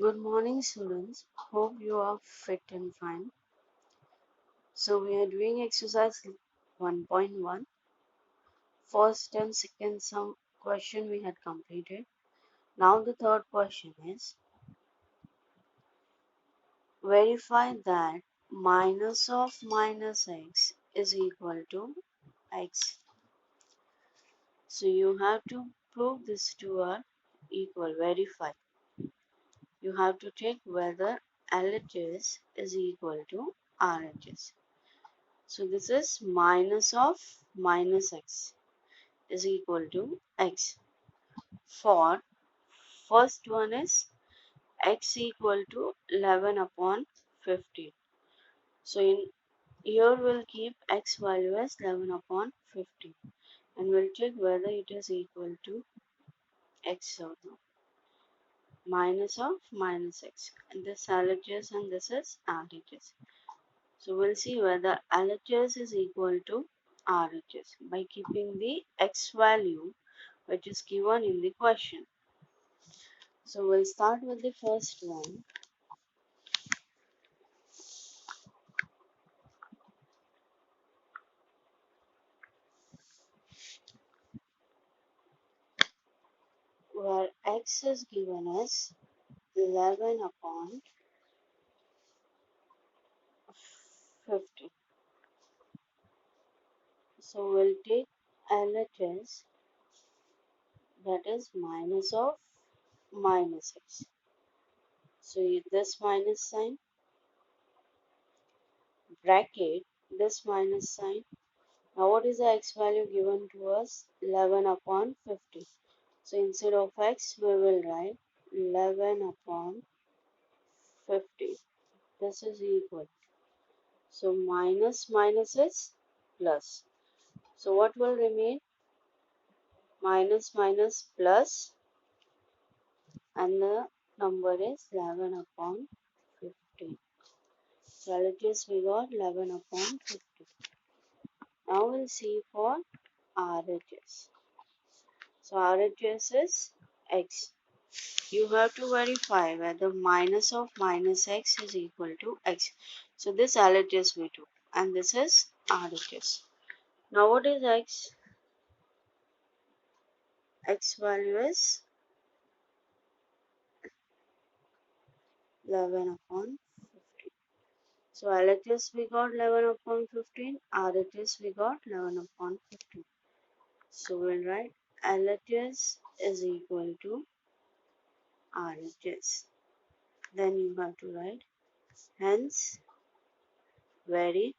Good morning, students. Hope you are fit and fine. So, we are doing exercise 1.1. First and second sum question we had completed. Now, the third question is verify that minus of minus x is equal to x. So, you have to prove this two are equal. Verify. You have to check whether LHS is equal to RHS. So this is minus of minus x is equal to x. For first one is x equal to 11 upon 15. So in here we'll keep x value as 11 upon 15 and we'll check whether it is equal to x or not. Minus of minus x, and this LHS and this is RHS. So we'll see whether LHS is equal to RHS by keeping the x value which is given in the question. So we'll start with the first one. Where x is given as 11 upon 50. So we'll take LHS, that is minus of minus x. So this minus sign, bracket, this minus sign. Now what is the x value given to us? 11 upon 50. So instead of x we will write 11 upon 50. This is equal. So minus minus is plus. So what will remain? Minus minus plus, and the number is 11 upon 50. So LHS we got 11 upon 50. Now we'll see for RHS. So RHS is x. You have to verify whether minus of minus x is equal to x. So this LHS we took and this is RHS. Now what is x? X value is 11 upon 15. So LHS we got 11 upon 15, RHS we got 11 upon 15. So we'll write LHS is equal to RHS. Then you have to write hence verified.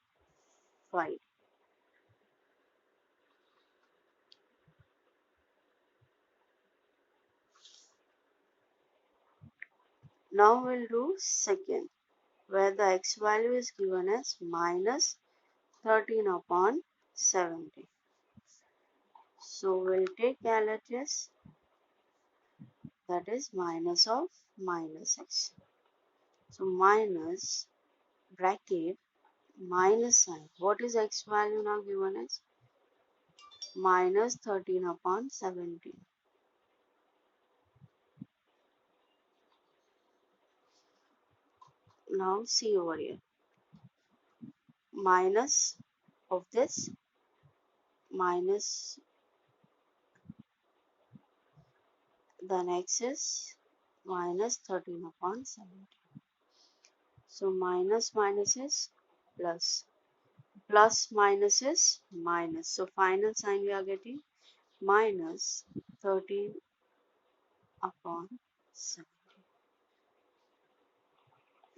Now we'll do second, where the x value is given as minus 13 upon 70. So we'll take LHS, that is minus of minus x. So minus bracket minus sign. What is x value now given as? Minus 13 upon 17. Now see over here. Minus of this minus, then x is minus 13 upon 17. So minus minus is plus. Plus minus is minus. So final sign we are getting minus 13 upon 7.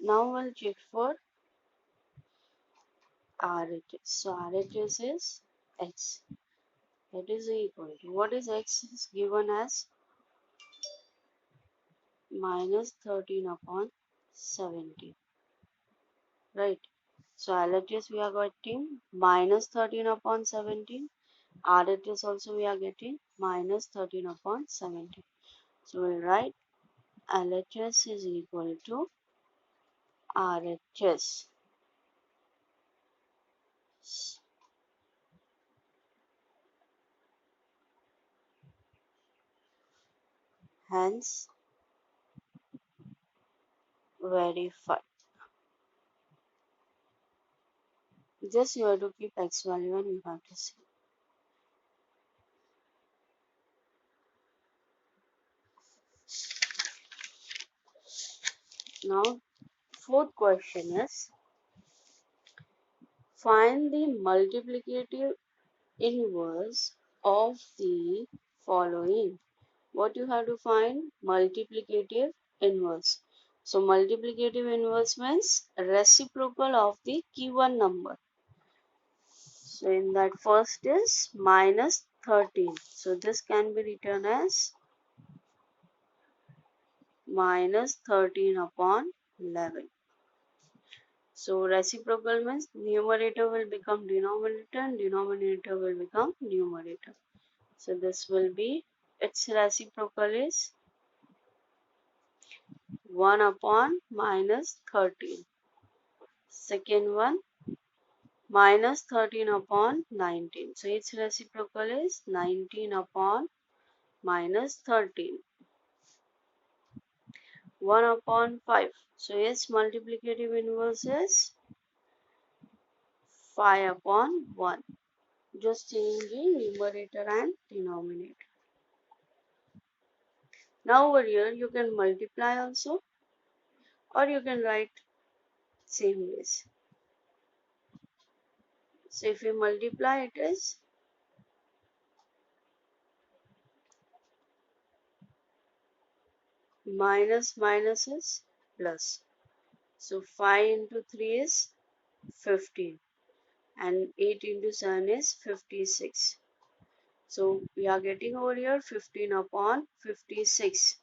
Now we'll check for RHS. So RHS is x. That is equal to, what is x is given as? Minus 13 upon 17. Right. So LHS we are getting minus 13 upon 17. RHS also we are getting minus 13 upon 17. So we'll write LHS is equal to RHS. Hence verify. Just you have to keep x value and you have to see. Now, fourth question is find the multiplicative inverse of the following. What you have to find? Multiplicative inverse. So multiplicative inverse means reciprocal of the given number. So in that first is minus 13. So this can be written as minus 13 upon 11. So reciprocal means numerator will become denominator and denominator will become numerator. So this will be, its reciprocal is 1 upon minus 13. Second one, minus 13 upon 19. So its reciprocal is 19 upon minus 13. 1 upon 5. So its multiplicative inverse is 5 upon 1. Just changing numerator and denominator. Now over here you can multiply also, or you can write same ways. So if you multiply, it is minus minus is plus. So 5 into 3 is 15 and 8 into 7 is 56. So we are getting over here 15 upon 56.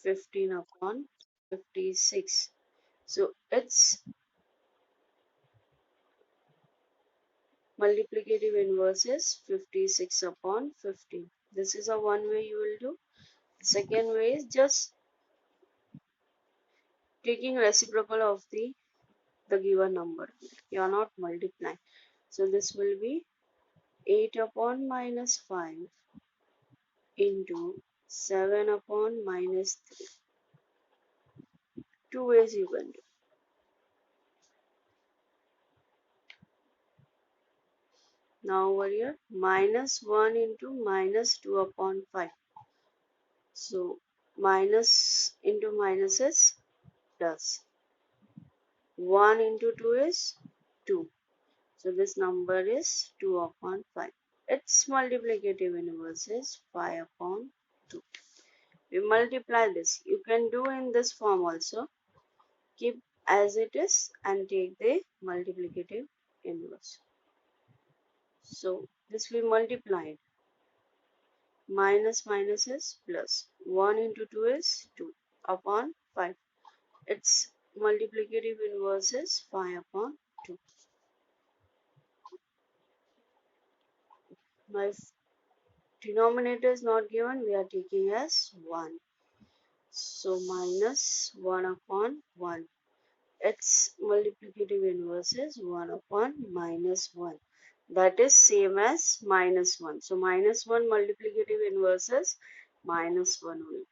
15 upon 56. So its multiplicative inverse is 56 upon 15. This is a one way you will do. Second way is just taking reciprocal of the given number. You are not multiplying. So this will be 8 upon minus 5 into 7 upon minus 3. Two ways you can do. Now over here, minus 1 into minus 2 upon 5. So minus into minus is plus. 1 into 2 is 2. So this number is 2 upon 5. Its multiplicative inverse is 5 upon 2. We multiply this. You can do in this form also. Keep as it is and take the multiplicative inverse. So this we multiplied. Minus minus is plus. 1 into 2 is 2 upon 5. Its multiplicative inverse is 5 upon 2. Now if denominator is not given, we are taking as 1. So minus 1 upon 1. Its multiplicative inverse is 1 upon minus 1. That is same as minus 1. So minus 1 multiplicative inverse is minus 1 only.